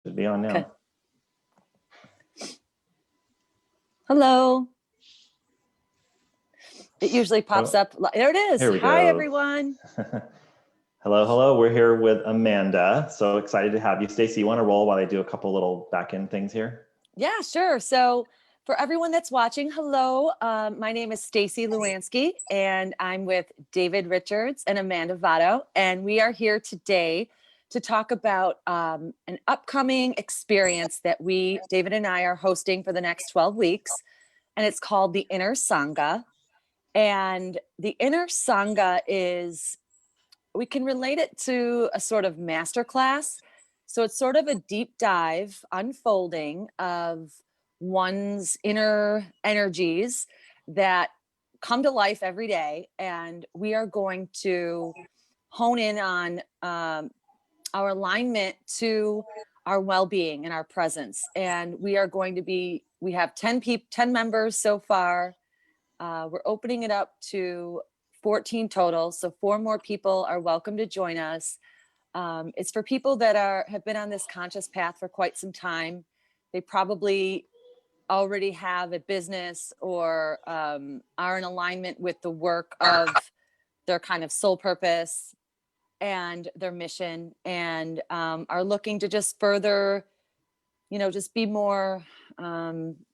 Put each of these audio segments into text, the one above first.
Should be on now. Okay. Hello. It usually pops up. There it is. Here we Hi, go. everyone. Hello. We're here with Amanda. So excited to have you. Staci, you want to roll while I do a couple little back end things here? Yeah, sure. So for everyone that's watching, hello. My name is Staci Mehas-Lewanski, and I'm with David Richards and Amanda Votto. And we are here today to talk about an upcoming experience that David and I, are hosting for the next 12 weeks. And it's called the Inner Sangha. And the Inner Sangha we can relate it to a sort of masterclass. So it's sort of a deep dive unfolding of one's inner energies that come to life every day. And we are going to hone in on our alignment to our well-being and our presence. And we have 10 members so far. We're opening it up to 14 total. So 4 more people are welcome to join us. It's for people that have been on this conscious path for quite some time. They probably already have a business or are in alignment with the work of their kind of soul purpose and their mission, and are looking to just further, just be more,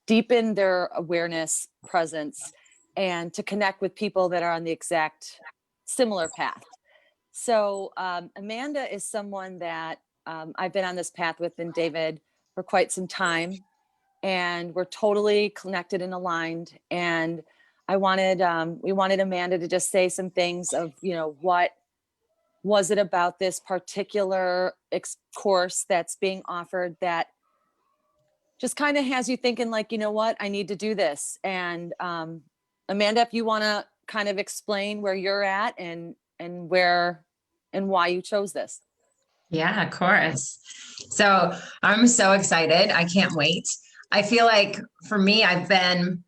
deepen their awareness, presence, and to connect with people that are on the exact similar path. So Amanda is someone that I've been on this path with, and David, for quite some time, and we're totally connected and aligned. And we wanted Amanda to just say some things of, what was it about this particular course that's being offered that just kind of has you thinking like, you know what, I need to do this. And Amanda, if you want to kind of explain where you're at and where and why you chose this. Yeah, of course. So I'm so excited. I can't wait. I feel like for me, I've been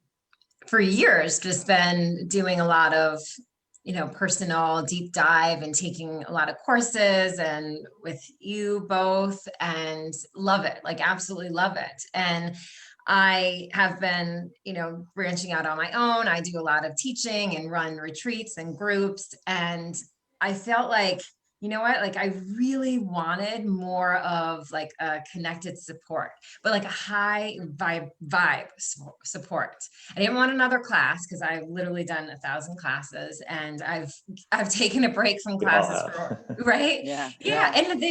for years just been doing a lot of, personal deep dive and taking a lot of courses and with you both, and love it, like absolutely love it. And I have been, branching out on my own. I do a lot of teaching and run retreats and groups. And I felt like, you know what, like I really wanted more of like a connected support, but like a high vibe support. I didn't want another class because I've literally done 1,000 classes, and I've taken a break from classes right. Yeah. And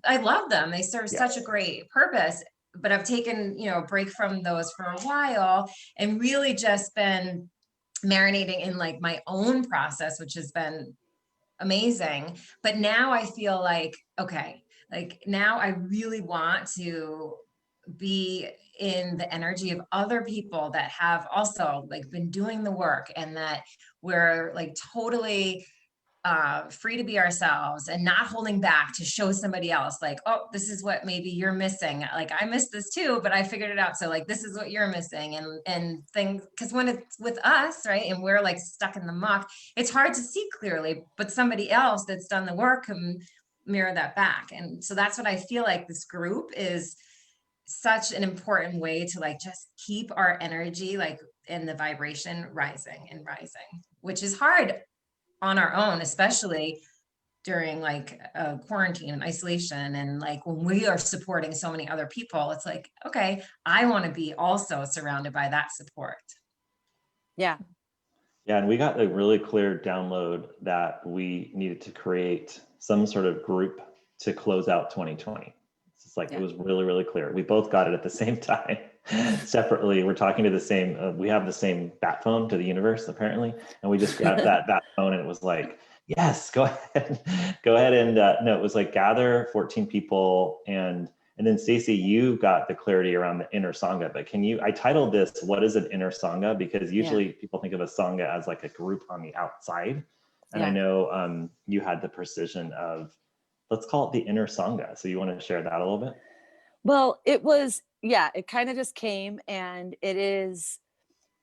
I love them. They serve such a great purpose, but I've taken, a break from those for a while and really just been marinating in like my own process, which has been amazing. But now I feel like, okay, like now I really want to be in the energy of other people that have also like been doing the work, and that we're like totally free to be ourselves and not holding back to show somebody else like, oh, this is what maybe you're missing. Like I missed this too, but I figured it out. So like, this is what you're missing, and things, because when it's with us, right, and we're like stuck in the muck, it's hard to see clearly, but somebody else that's done the work can mirror that back. And so that's what I feel like this group is such an important way to like just keep our energy like in the vibration rising and rising, which is hard on our own, especially during like quarantine and isolation. And like when we are supporting so many other people, it's like, okay, I want to be also surrounded by that support. Yeah. Yeah. And we got a really clear download that we needed to create some sort of group to close out 2020. It's like, it was really, really clear. We both got it at the same time. Separately, we're talking to the same, we have the same bat phone to the universe apparently. And we just grabbed that bat phone, and it was like, yes, go ahead. And no, it was like gather 14 people. And then Staci, you got the clarity around the inner Sangha, but I titled this, what is an inner Sangha? Because usually people think of a Sangha as like a group on the outside. And I know you had the precision of, let's call it the inner Sangha. So you want to share that a little bit? Well, it kind of just came, and it is,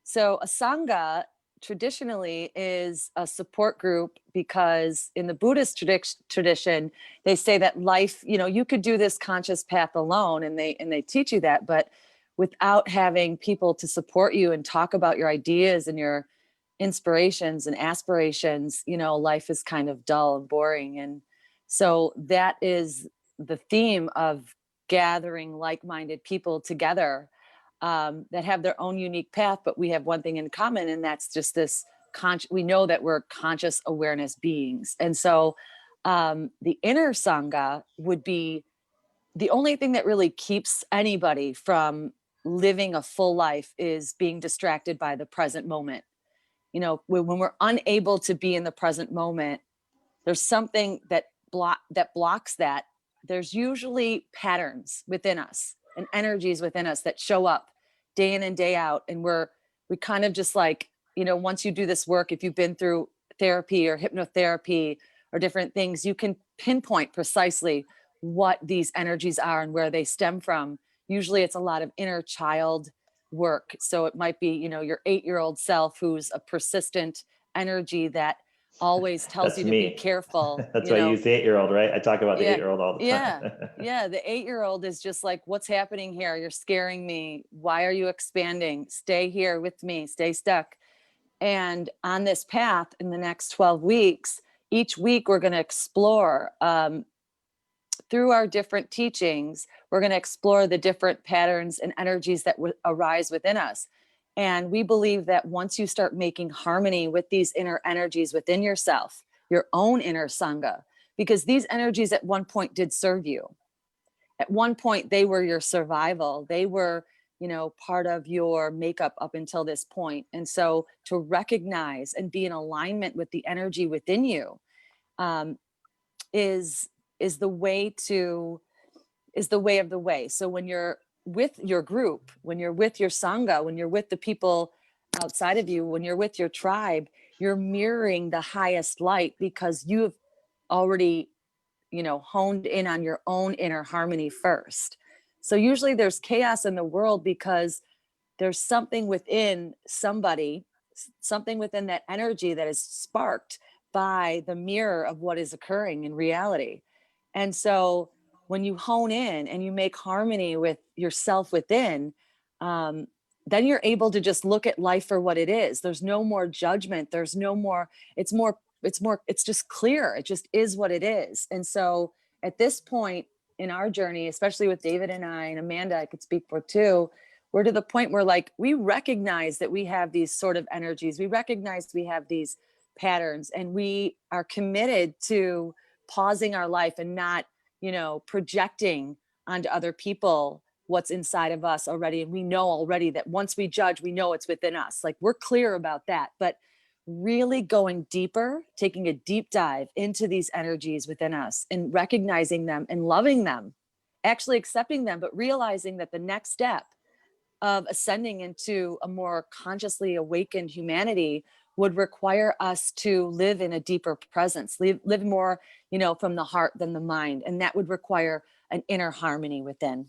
so a Sangha traditionally is a support group, because in the Buddhist tradition, they say that life, you could do this conscious path alone, and they teach you that, but without having people to support you and talk about your ideas and your inspirations and aspirations, life is kind of dull and boring. And so that is the theme of gathering like-minded people together, that have their own unique path, but we have one thing in common, and that's just this we know that we're conscious awareness beings. And so the inner Sangha would be the only thing that really keeps anybody from living a full life, is being distracted by the present moment. When we're unable to be in the present moment, there's something that blocks that. There's usually patterns within us and energies within us that show up day in and day out. And we kind of just like, once you do this work, if you've been through therapy or hypnotherapy or different things, you can pinpoint precisely what these energies are and where they stem from. Usually it's a lot of inner child work. So it might be, your 8-year-old self, who's a persistent energy that always tells That's you to me. be careful. That's why I use the 8-year-old, right? I talk about the Yeah, 8-year-old all the time. yeah. The 8-year-old is just like, what's happening here? You're scaring me. Why are you expanding? Stay here with me. Stay stuck. And on this path, in the next 12 weeks, each week we're going to explore, through our different teachings, we're going to explore the different patterns and energies that arise within us. And we believe that once you start making harmony with these inner energies within yourself, your own inner Sangha, because these energies at one point did serve you. At one point, they were your survival. They were, part of your makeup up until this point. And so to recognize and be in alignment with the energy within you, is the way of the way. So when you're with your group, when you're with your Sangha, when you're with the people outside of you, when you're with your tribe, you're mirroring the highest light, because you've already, honed in on your own inner harmony first. So usually there's chaos in the world because there's something within somebody, something within that energy that is sparked by the mirror of what is occurring in reality. And so when you hone in and you make harmony with yourself within, then you're able to just look at life for what it is. There's no more judgment. There's no more, it's just clear. It just is what it is. And so at this point in our journey, especially with David and I, and Amanda, I could speak for too, we're to the point where like, we recognize that we have these sort of energies. We recognize we have these patterns, and we are committed to pausing our life and not, projecting onto other people what's inside of us already. And we know already that once we judge, we know it's within us. Like, we're clear about that, but really going deeper, taking a deep dive into these energies within us and recognizing them and loving them, actually accepting them, but realizing that the next step of ascending into a more consciously awakened humanity would require us to live in a deeper presence, live more, from the heart than the mind. And that would require an inner harmony within.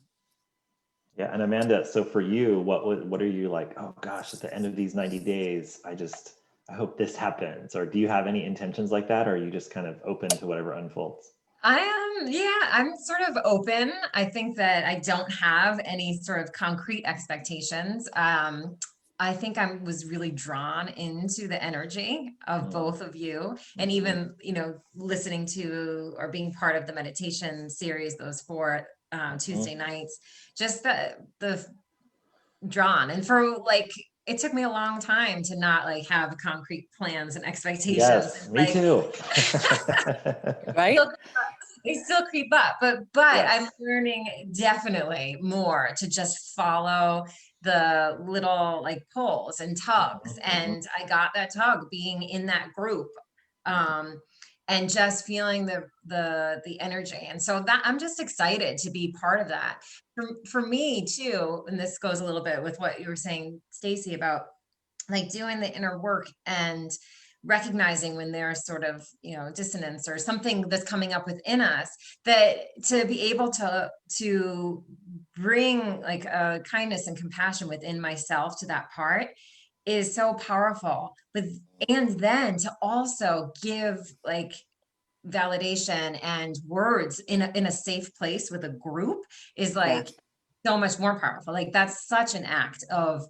Yeah. And Amanda, so for you, what are you like, oh gosh, at the end of these 90 days, I hope this happens? Or do you have any intentions like that? Or are you just kind of open to whatever unfolds? I'm sort of open. I think that I don't have any sort of concrete expectations. I think I was really drawn into the energy of both of you, and even, listening to or being part of the meditation series, those 4 Tuesday nights, just the drawn. And for like, it took me a long time to not like have concrete plans and expectations. Yes, me too. Right? They still creep up, but yes. I'm learning definitely more to just follow the little like pulls and tugs. And I got that tug being in that group, and just feeling the energy. And so that I'm just excited to be part of that. For me too, and this goes a little bit with what you were saying, Staci, about like doing the inner work and recognizing when there's sort of, dissonance or something that's coming up within us, that to be able to bring like a kindness and compassion within myself to that part is so powerful. But and then to also give like validation and words in a safe place with a group is like so much more powerful. Like that's such an act of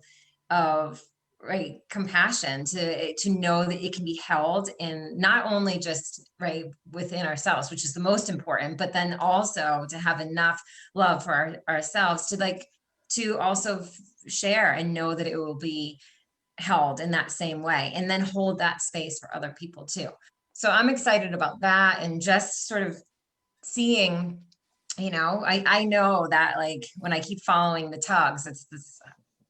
right compassion to know that it can be held in not only just right within ourselves, which is the most important, but then also to have enough love for ourselves to like to also share and know that it will be held in that same way, and then hold that space for other people too. So I'm excited about that, and just sort of seeing, you know, I know that like when I keep following the tugs, it's this,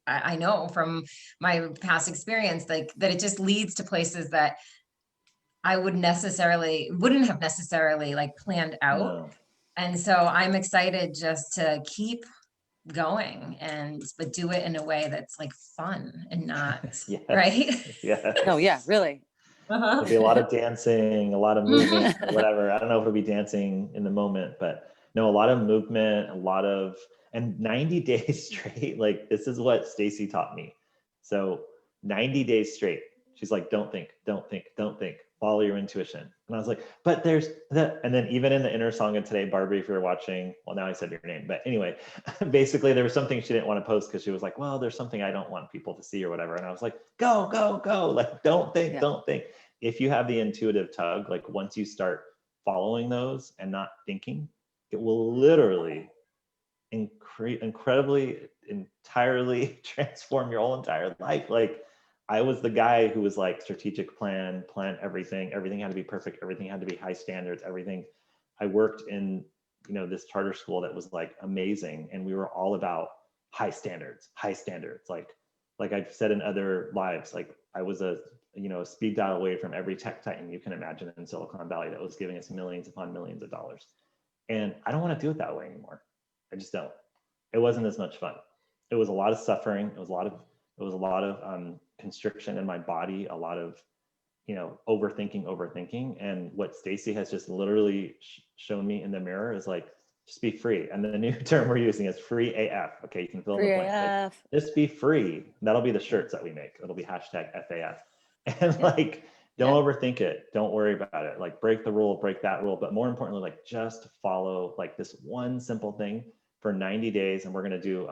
I know from my past experience, like that it just leads to places that I wouldn't have necessarily like planned out. No. And so I'm excited just to keep going and but do it in a way that's like fun and not Yes. right. Yes. Oh yeah, really. There'll be a lot of dancing, a lot of movement, whatever. I don't know if it'll be dancing in the moment, but no, a lot of movement, a lot of, and 90 days straight. Like this is what Staci taught me. So 90 days straight, she's like, don't think, don't think, don't think, follow your intuition. And I was like, but there's that. And then even in the inner Sangha today, Barbie, if you're watching, well, now I said your name, but anyway, basically there was something she didn't want to post because she was like, well, there's something I don't want people to see or whatever. And I was like, go, go, go. Like, don't think, don't think. If you have the intuitive tug, like once you start following those and not thinking, it will literally incredibly, entirely transform your whole entire life. Like I was the guy who was like strategic plan everything. Everything had to be perfect. Everything had to be high standards. Everything. I worked in, you know, this charter school that was like amazing. And we were all about high standards. Like I've said in other lives, like I was a speed dial away from every tech titan you can imagine in Silicon Valley that was giving us millions upon millions of dollars. And I don't want to do it that way anymore. I just don't. It wasn't as much fun. It was a lot of suffering. It was a lot of constriction in my body, a lot of, overthinking. And what Staci has just literally shown me in the mirror is like, just be free. And the new term we're using is free AF. Okay, you can fill in the blank. Like, just be free. That'll be the shirts that we make. It'll be hashtag FAF. And like, don't overthink it. Don't worry about it. Like break the rule, break that rule. But more importantly, like just follow like this one simple thing for 90 days. And we're going to do,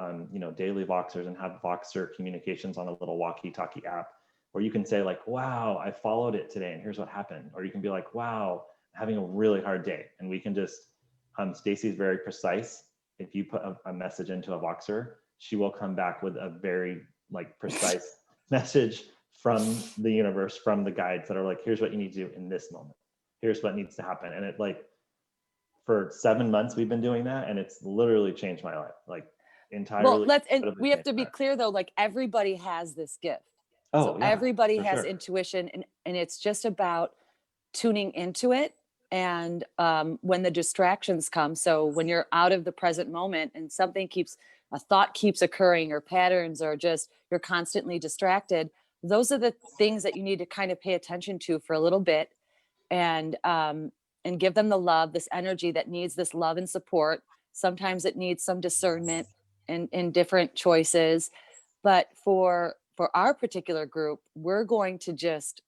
daily Voxers and have Voxer communications on a little walkie-talkie app where you can say like, wow, I followed it today and here's what happened. Or you can be like, wow, I'm having a really hard day. And we can just, Staci's very precise. If you put a message into a Voxer, she will come back with a very like precise message from the universe, from the guides that are like, here's what you need to do in this moment. Here's what needs to happen. And it like, for 7 months, we've been doing that. And it's literally changed my life, like entirely. Well, and we have to be clear though, like everybody has this gift. Oh, so yeah, everybody has sure. intuition and it's just about tuning into it. And when the distractions come, so when you're out of the present moment and a thought keeps occurring or patterns or just you're constantly distracted, those are the things that you need to kind of pay attention to for a little bit and give them the love, this energy that needs this love and support. Sometimes it needs some discernment in different choices. But for our particular group, we're going to just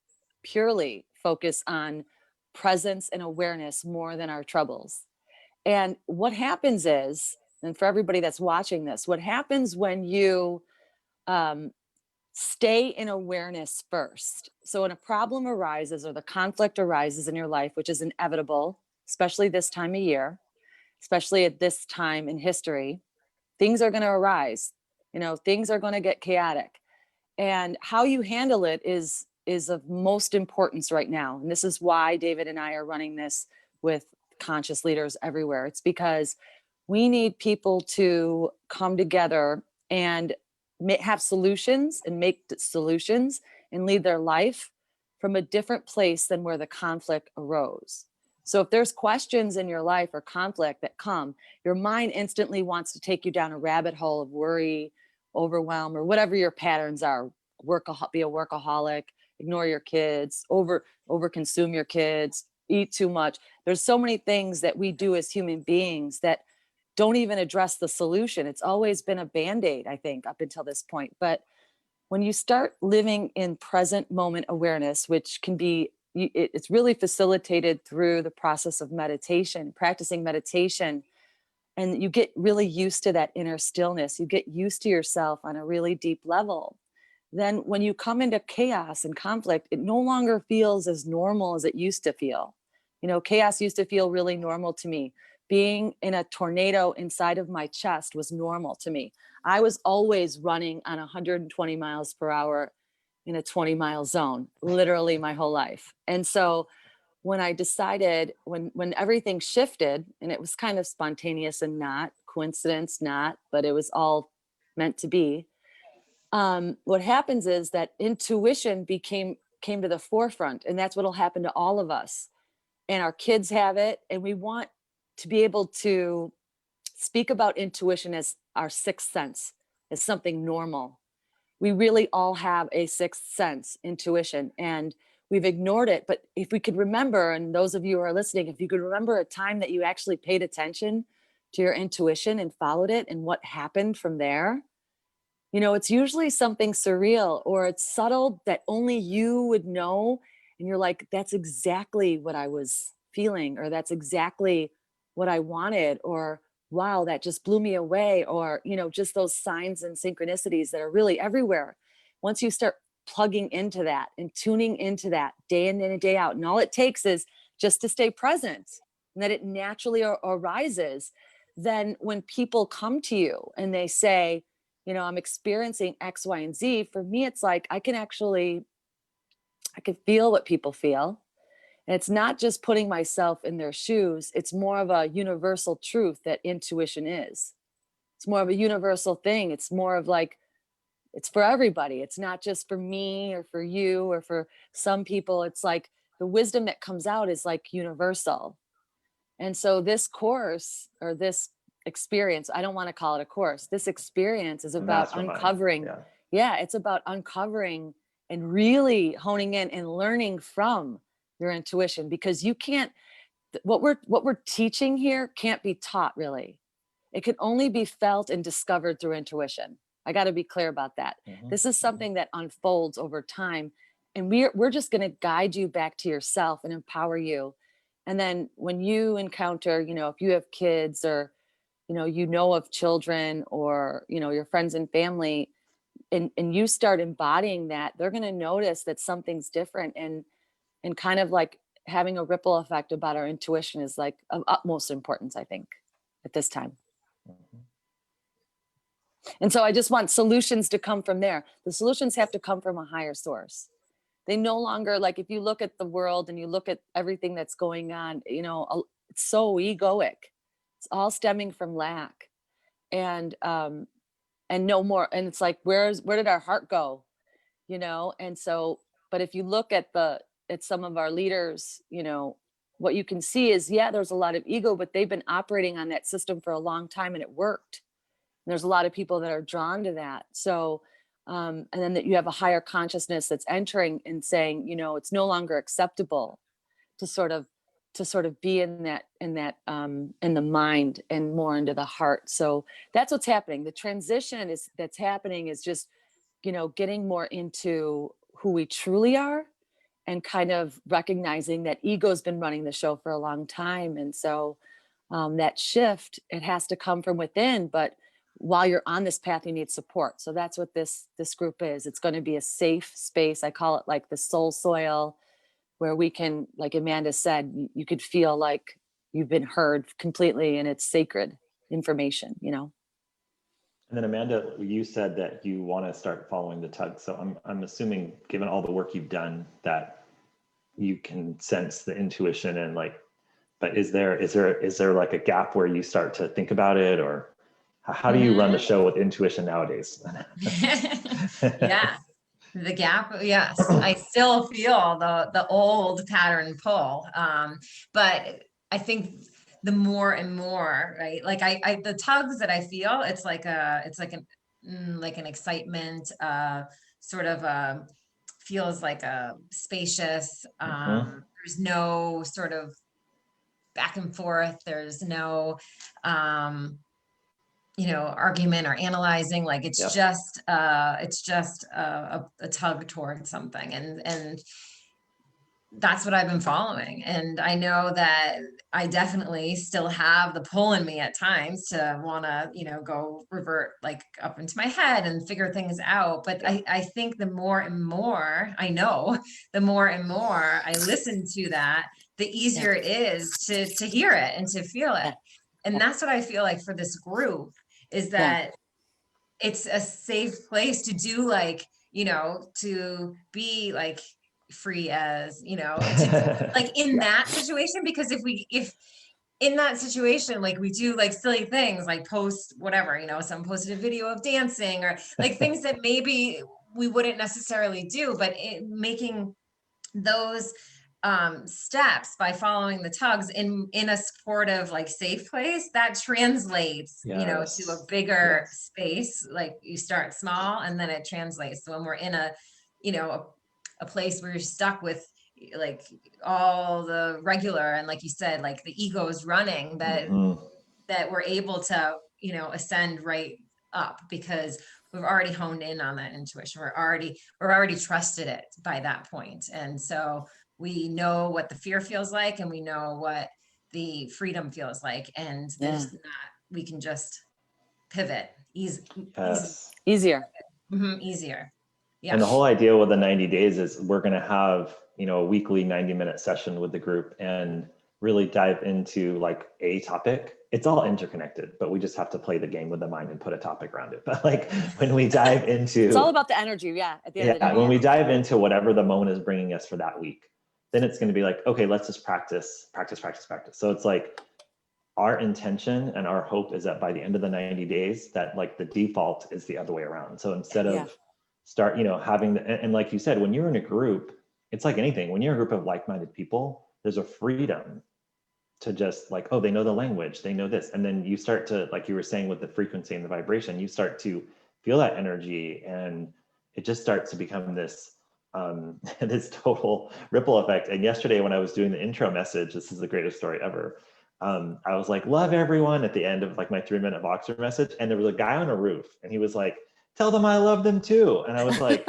purely focus on presence and awareness more than our troubles. And what happens is, and for everybody that's watching this, what happens when you stay in awareness first. So when a problem arises or the conflict arises in your life, which is inevitable, especially this time of year, especially at this time in history, things are going to arise. Things are going to get chaotic. And how you handle it is of most importance right now. And this is why David and I are running this with conscious leaders everywhere. It's because we need people to come together and have solutions and make solutions and lead their life from a different place than where the conflict arose. So if there's questions in your life or conflict that come, your mind instantly wants to take you down a rabbit hole of worry, overwhelm, or whatever your patterns are. Be a workaholic, ignore your kids, overconsume your kids, eat too much. There's so many things that we do as human beings that don't even address the solution. It's always been a Band-Aid, I think, up until this point. But when you start living in present moment awareness, which can be, it's really facilitated through the process of meditation, practicing meditation, and you get really used to that inner stillness, you get used to yourself on a really deep level. Then when you come into chaos and conflict, it no longer feels as normal as it used to feel. Chaos used to feel really normal to me. Being in a tornado inside of my chest was normal to me. I was always running on 120 miles per hour in a 20-mile zone, literally my whole life. And so when I decided, when everything shifted, and it was kind of spontaneous and not coincidence, not, but it was all meant to be. What happens is that intuition came to the forefront, and that's what'll happen to all of us. And our kids have it, and we want to be able to speak about intuition as our sixth sense, as something normal. We really all have a sixth sense, intuition, and we've ignored it. But if we could remember, and those of you who are listening, if you could remember a time that you actually paid attention to your intuition and followed it and what happened from there, it's usually something surreal, or it's subtle that only you would know. And you're like, that's exactly what I was feeling, or that's exactly what I wanted, or wow, that just blew me away, or, just those signs and synchronicities that are really everywhere. Once you start plugging into that and tuning into that day in and day out, and all it takes is just to stay present and that it naturally arises, then when people come to you and they say, I'm experiencing X, Y, and Z, for me, it's like I can feel what people feel. And it's not just putting myself in their shoes. It's more of a universal truth that intuition is. It's more of a universal thing. It's more of like, it's for everybody. It's not just for me or for you or for some people. It's like the wisdom that comes out is like universal. And so this course, or this experience, I don't want to call it a course. This experience is A about mastermind. uncovering. Yeah, it's about uncovering and really honing in and learning from your intuition, because you can't, what we're teaching here can't be taught really. It can only be felt and discovered through intuition. I got to be clear about that. Mhm. This is something that unfolds over time, and we're just going to guide you back to yourself and empower you. And then when you encounter, if you have kids, or of children, or your friends and family, and you start embodying that, they're going to notice that something's different, and kind of like having a ripple effect about our intuition is like of utmost importance, I think, at this time. Mhm. And so I just want solutions to come from there. The solutions have to come from a higher source. They no longer, like, if you look at the world and you look at everything that's going on, it's so egoic. It's all stemming from lack, and no more. And it's like, where did our heart go? And so, but if you look at some of our leaders, what you can see is, yeah, there's a lot of ego, but they've been operating on that system for a long time and it worked. And there's a lot of people that are drawn to that. So, and then that you have a higher consciousness that's entering and saying, it's no longer acceptable to sort of be in the mind and more into the heart. So that's what's happening. The transition that's happening is just, getting more into who we truly are, and kind of recognizing that ego's been running the show for a long time. And so that shift, it has to come from within. But while you're on this path, you need support. So that's what this group is. It's going to be a safe space. I call it like the soul soil, where we can, like Amanda said, you could feel like you've been heard completely, and it's sacred information. And then Amanda, you said that you want to start following the tug. So I'm assuming, given all the work you've done, that you can sense the intuition and like, but is there like a gap where you start to think about it, or how do you run the show with intuition nowadays? Yeah, the gap. Yes, I still feel the old pattern pull. But I think the more and more, right? Like I the tugs that I feel, it's like an excitement, sort of feels like a spacious. There's no sort of back and forth. There's no argument or analyzing. Like it's Yep. just a tug toward something. And that's what I've been following. And I know that I definitely still have the pull in me at times to want to, go revert like up into my head and figure things out. But I think the more and more I know, the more and more I listen to that, the easier it is to hear it and to feel it. And that's what I feel like for this group is that it's a safe place to do like, to be like free as, like in that situation, because if in that situation, like we do like silly things, like post whatever, someone posted a video of dancing or like things that maybe we wouldn't necessarily do, but making those steps by following the tugs in a supportive, like safe place, that translates, to a bigger space. Like you start small and then it translates. So when we're in a place where you're stuck with like all the regular, and like you said, like the ego is running, that we're able to, ascend right up because we've already honed in on that intuition. We're already trusted it by that point. And so we know what the fear feels like and we know what the freedom feels like. And there's not, we can just pivot easier. Easier. Yeah. And the whole idea with the 90 days is we're going to have, a weekly 90-minute session with the group and really dive into like a topic. It's all interconnected, but we just have to play the game with the mind and put a topic around it. But like when we dive into, it's all about the energy. At the end of the day. When we dive into whatever the moment is bringing us for that week, then it's going to be like, okay, let's just practice. So it's like our intention and our hope is that by the end of the 90 days, that like the default is the other way around. So instead of having and like you said, when you're in a group, it's like anything. When you're a group of like-minded people, there's a freedom to just like, oh, they know the language, they know this. And then you start to, like you were saying with the frequency and the vibration, you start to feel that energy and it just starts to become this, this total ripple effect. And yesterday when I was doing the intro message, this is the greatest story ever. I was like, love everyone at the end of like my 3-minute Voxer message. And there was a guy on a roof and he was like, tell them I love them too. And I was like,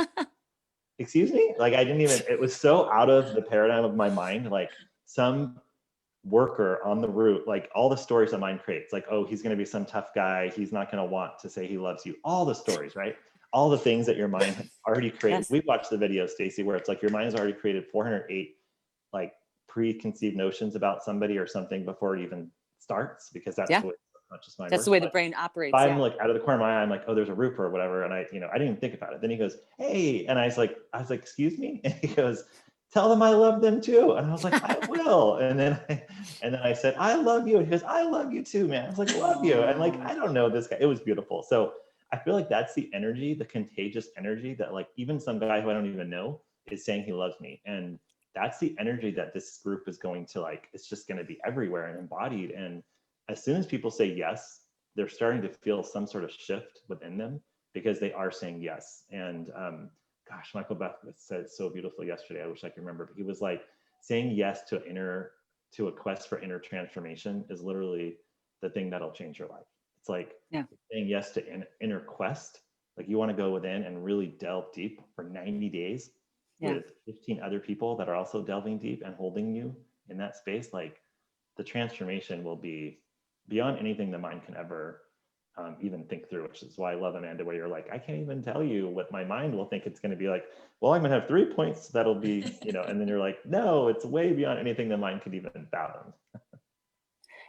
excuse me? Like I didn't even, it was so out of the paradigm of my mind. Like some worker on the roof, like all the stories that mind creates, like, oh, he's going to be some tough guy. He's not going to want to say he loves you. All the stories, right? All the things that your mind already created. We've watched the video, Staci, where it's like your mind's already created 408 like preconceived notions about somebody or something before it even starts, because that's the way the subconscious mind works. That's the way the brain operates. If I'm like out of the corner of my eye, I'm like, oh, there's a roof or whatever. And I didn't even think about it. Then he goes, hey, and I was like, excuse me? And he goes, tell them I love them too. And I was like, I will. And then I said, I love you. And he goes, I love you too, man. I was like, love you. And like, I don't know this guy. It was beautiful. So I feel like that's the energy, the contagious energy that like even some guy who I don't even know is saying he loves me. And that's the energy that this group is going to like, it's just going to be everywhere and embodied. And as soon as people say yes, they're starting to feel some sort of shift within them because they are saying yes. And gosh, Michael Beckwith said so beautifully yesterday. I wish I could remember, but he was like, saying yes to a quest for inner transformation is literally the thing that'll change your life. It's like saying yes to an inner quest. Like you want to go within and really delve deep for 90 days with 15 other people that are also delving deep and holding you in that space. Like the transformation will be beyond anything the mind can ever even think through, which is why I love Amanda, where you're like, I can't even tell you what my mind will think it's going to be like. Well, I'm going to have 3 points that'll be, and then you're like, no, it's way beyond anything the mind could even fathom.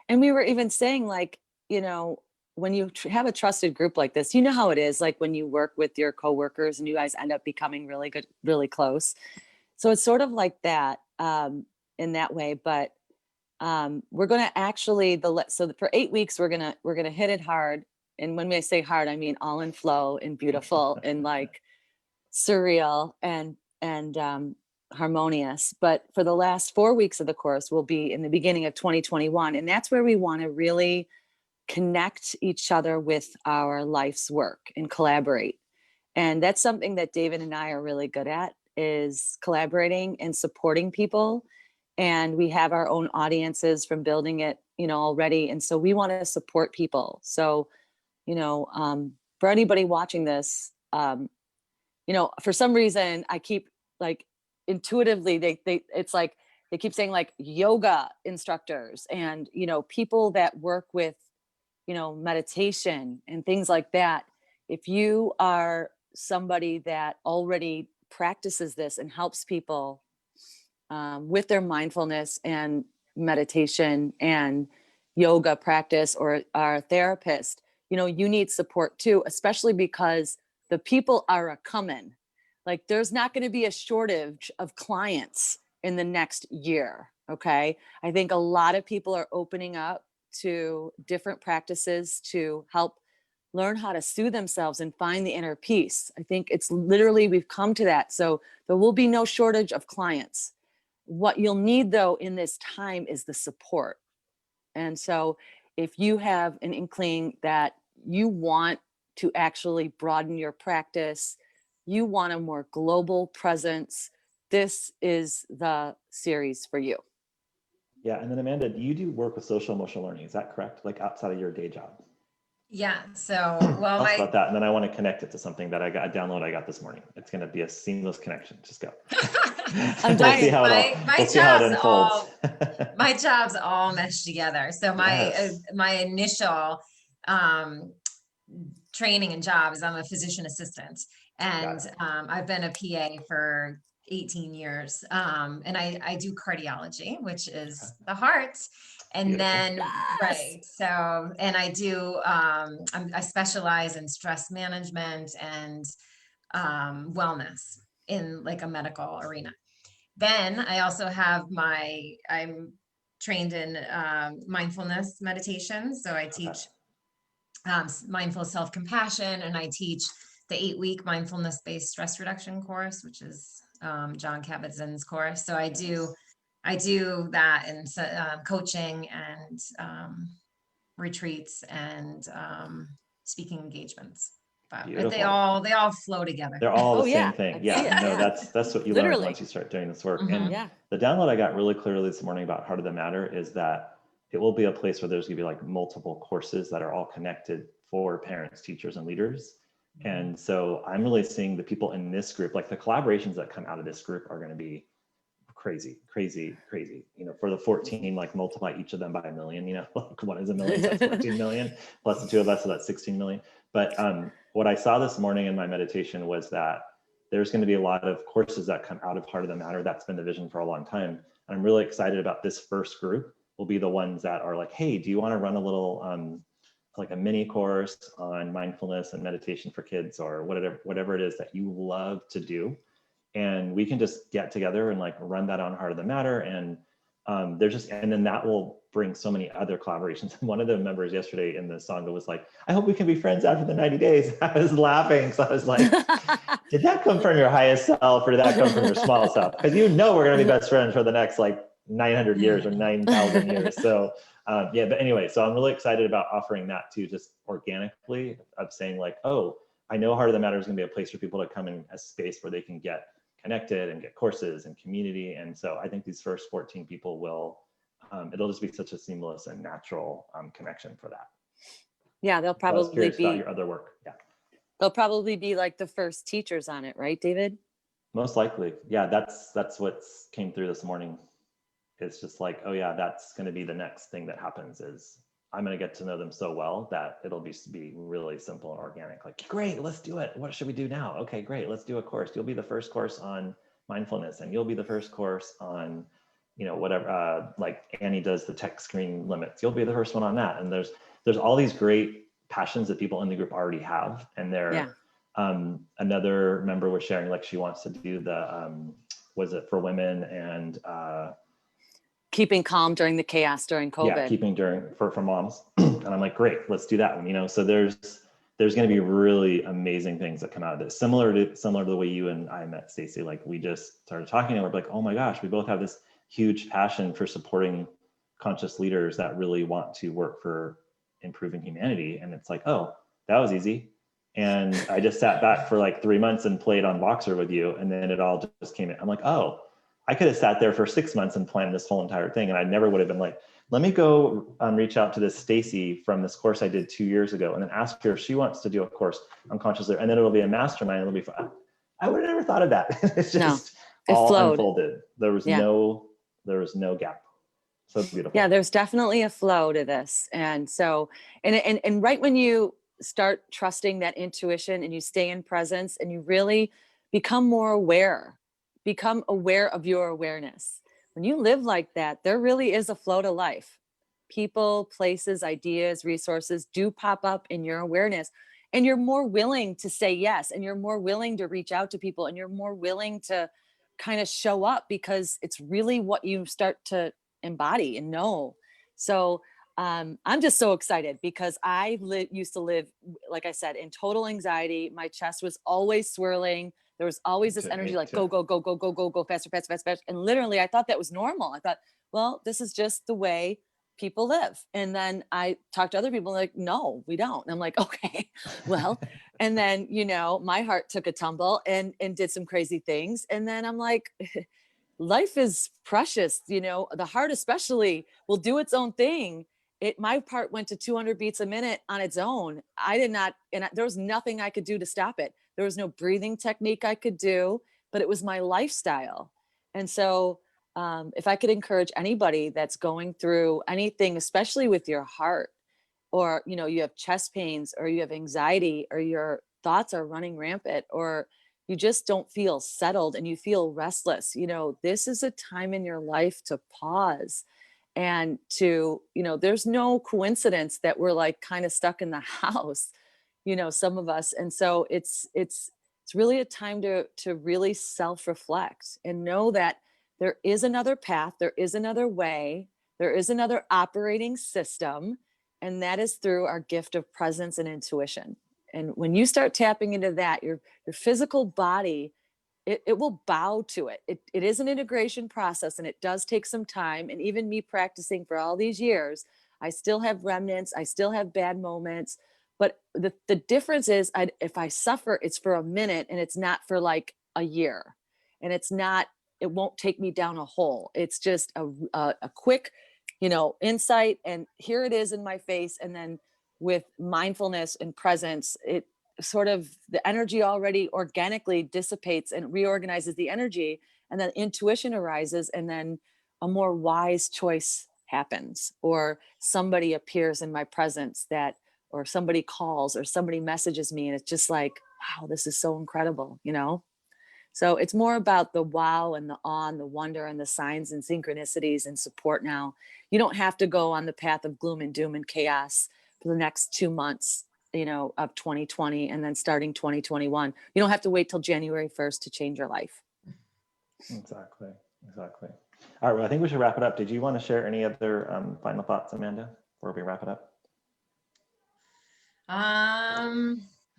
And we were even saying like, when you have a trusted group like this, you know how it is, like when you work with your coworkers and you guys end up becoming really good, really close. So it's sort of like that in that way, but we're going to actually, so for 8 weeks, we're going to hit it hard. And when I say hard, I mean all in flow and beautiful and like surreal and harmonious. But for the last 4 weeks of the course, we'll be in the beginning of 2021. And that's where we want to really connect each other with our life's work and collaborate. And that's something that David and I are really good at, is collaborating and supporting people. And we have our own audiences from building it, already. And so we want to support people. So, for anybody watching this, for some reason I keep like intuitively, it's like, they keep saying like yoga instructors and, people that work with, meditation and things like that. If you are somebody that already practices this and helps people with their mindfulness and meditation and yoga practice, or are a therapist, you need support too, especially because the people are a coming. Like there's not going to be a shortage of clients in the next year. Okay. I think a lot of people are opening up to different practices to help learn how to soothe themselves and find the inner peace. I think it's literally, we've come to that. So there will be no shortage of clients. What you'll need though in this time is the support. And so if you have an inkling that you want to actually broaden your practice, you want a more global presence, this is the series for you. Yeah. And then Amanda, you do work with social emotional learning. Is that correct? Like outside of your day job? Yeah. So, well, Tell us about that. And then I want to connect it to something that I got this morning. It's going to be a seamless connection. Just go. I'm dying. We'll see how it unfolds. My jobs all mesh together. So my initial training and job is I'm a physician assistant, and I've been a PA for 18 years. And I do cardiology, which is the heart. And beautiful. Then, yes. Right. So, and I do, I specialize in stress management and wellness in like a medical arena. Then I also have I'm trained in mindfulness meditation. So I teach mindful self-compassion, and I teach the 8-week mindfulness-based stress reduction course, which is John Kabat-Zinn's course. So I do that in coaching and retreats and speaking engagements. But they all flow together. They're all the same thing. Yeah, no, that's what you learn once you start doing this work. Mm-hmm. And the download I got really clearly this morning about Heart of the Matter is that it will be a place where there's going to be like multiple courses that are all connected for parents, teachers, and leaders. And so I'm really seeing the people in this group, like the collaborations that come out of this group are going to be crazy. For the 14, like multiply each of them by 1 million, like one is 1 million, so that's 14 million, plus the two of us, so that's 16 million. But what I saw this morning in my meditation was that there's going to be a lot of courses that come out of Heart of the Matter. That's been the vision for a long time. And I'm really excited about this first group will be the ones that are like, hey, do you want to run a little, like a mini course on mindfulness and meditation for kids, or whatever it is that you love to do. And we can just get together and like run that on Heart of the Matter. And and then that will bring so many other collaborations. One of the members yesterday in the Sangha was like, I hope we can be friends after the 90 days. I was laughing. So I was like, did that come from your highest self, or did that come from your small self? Because we're going to be best friends for the next like 900 years or 9,000 years. So but anyway, so I'm really excited about offering that too, just organically, of saying like, oh, I know Heart of the Matter is going to be a place for people to come in, a space where they can get connected and get courses and community. And so I think these first 14 people will, it'll just be such a seamless and natural connection for that. Yeah, they'll probably be about your other work. Yeah, they'll probably be like the first teachers on it, right, David? Most likely. Yeah, that's what came through this morning. It's just like, oh yeah, that's going to be the next thing that happens, is I'm going to get to know them so well that it'll be really simple and organic. Like, great, let's do it. What should we do now? Okay, great, let's do a course. You'll be the first course on mindfulness, and you'll be the first course on, whatever, like Annie does the tech screen limits. You'll be the first one on that. And there's all these great passions that people in the group already have. And another member was sharing, like she wants to do the, was it for women and, keeping calm during the chaos during COVID. Yeah, keeping for moms. And I'm like, great, let's do that one. So there's going to be really amazing things that come out of this. Similar to the way you and I met, Staci. Like we just started talking and we're like, oh my gosh, we both have this huge passion for supporting conscious leaders that really want to work for improving humanity. And it's like, oh, that was easy. And I just sat back for like 3 months and played on Voxer with you. And then it all just came in. I'm like, oh, I could have sat there for 6 months and planned this whole entire thing. And I never would have been like, let me go reach out to this Stacy from this course I did 2 years ago, and then ask her if she wants to do a course on conscious living, and then it'll be a mastermind. It'll be fun. I would have never thought of that. It's just it all flowed. unfolded. There was no gap. So beautiful. Yeah, there's definitely a flow to this. And so, and right when you start trusting that intuition and you stay in presence and you really become more aware, become aware of your awareness. When you live like that, there really is a flow to life. People, places, ideas, resources do pop up in your awareness, and you're more willing to say yes, and you're more willing to reach out to people, and you're more willing to kind of show up because it's really what you start to embody and know. So I'm just so excited because I used to live, like I said, in total anxiety. My chest was always swirling. There was always this energy like go, go, go, go, go, go, go, faster, faster, faster, faster. And literally I thought that was normal. I thought, well, this is just the way people live. And then I talked to other people like, no, we don't. And I'm like, okay, well, and then, you know, my heart took a tumble and did some crazy things. And then I'm like, life is precious, you know, the heart especially will do its own thing. My part went to 200 beats a minute on its own. I did not, there was nothing I could do to stop it. There was no breathing technique I could do, but it was my lifestyle. And so if I could encourage anybody that's going through anything, especially with your heart, or, you know, you have chest pains or you have anxiety or your thoughts are running rampant, or you just don't feel settled and you feel restless, you know, this is a time in your life to pause and to, you know, there's no coincidence that we're like kind of stuck in the house, you know, some of us. And so it's really a time to really self-reflect and know that there is another path, there is another way, there is another operating system, and that is through our gift of presence and intuition. And when you start tapping into that, your physical body, it will bow to it. It is an integration process and it does take some time. And even me practicing for all these years, I still have remnants, I still have bad moments. But the difference is if I suffer, it's for a minute and it's not for like a year. And it won't take me down a hole. It's just a quick, you know, insight. And here it is in my face. And then with mindfulness and presence, it sort of the energy already organically dissipates and reorganizes the energy, and then intuition arises, and then a more wise choice happens, or somebody appears in my presence or somebody calls or somebody messages me, and it's just like, wow, this is so incredible, you know? So it's more about the wow and the awe and the wonder and the signs and synchronicities and support now. You don't have to go on the path of gloom and doom and chaos for the next 2 months, you know, of 2020 and then starting 2021. You don't have to wait till January 1st to change your life. Exactly. All right, well, I think we should wrap it up. Did you want to share any other final thoughts, Amanda, before we wrap it up?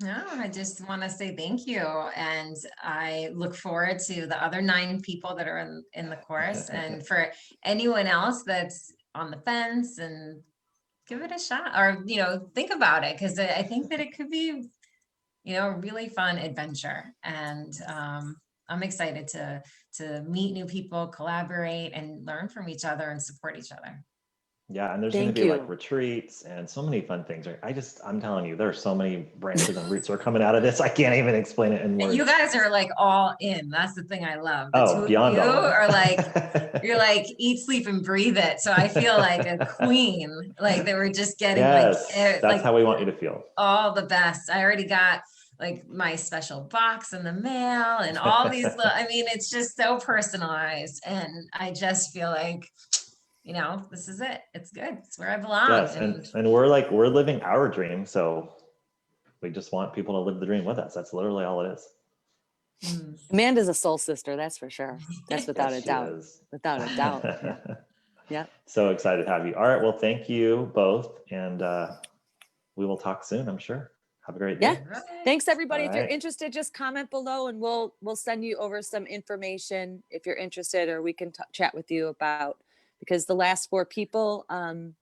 No, I just want to say thank you. And I look forward to the other 9 people that are in the course. And for anyone else that's on the fence, and give it a shot, or, you know, think about it. Cause I think that it could be, you know, a really fun adventure. And I'm excited to meet new people, collaborate, and learn from each other and support each other. Yeah, and there's going to be like retreats and so many fun things. I'm telling you, there are so many branches and roots that are coming out of this. I can't even explain it in words. And you guys are like all in. That's the thing I love. The beyond you all are like, you're like eat, sleep, and breathe it. So I feel like a queen. Like they were just getting that's how we want you to feel. All the best. I already got like my special box in the mail and all these. I mean, it's just so personalized, and I just feel like, you know, this is it. It's good. It's where I belong. Yes, and we're living our dream. So we just want people to live the dream with us. That's literally all it is. Amanda's a soul sister, that's for sure. That's without a doubt. Without a doubt. Yeah. So excited to have you. All right. Well, thank you both. And we will talk soon, I'm sure. Have a great day. Yeah. Thanks, everybody. If you're interested, just comment below and we'll send you over some information if you're interested, or we can chat with you about, because the last 4 people, you'll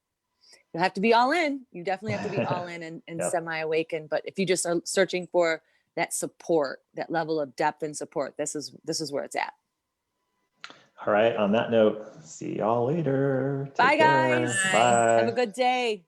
have to be all in. You definitely have to be all in and semi-awakened. But if you just are searching for that support, that level of depth and support, this is where it's at. All right. On that note, see y'all later. Take Bye, care. guys. Bye. Have a Bye. good day.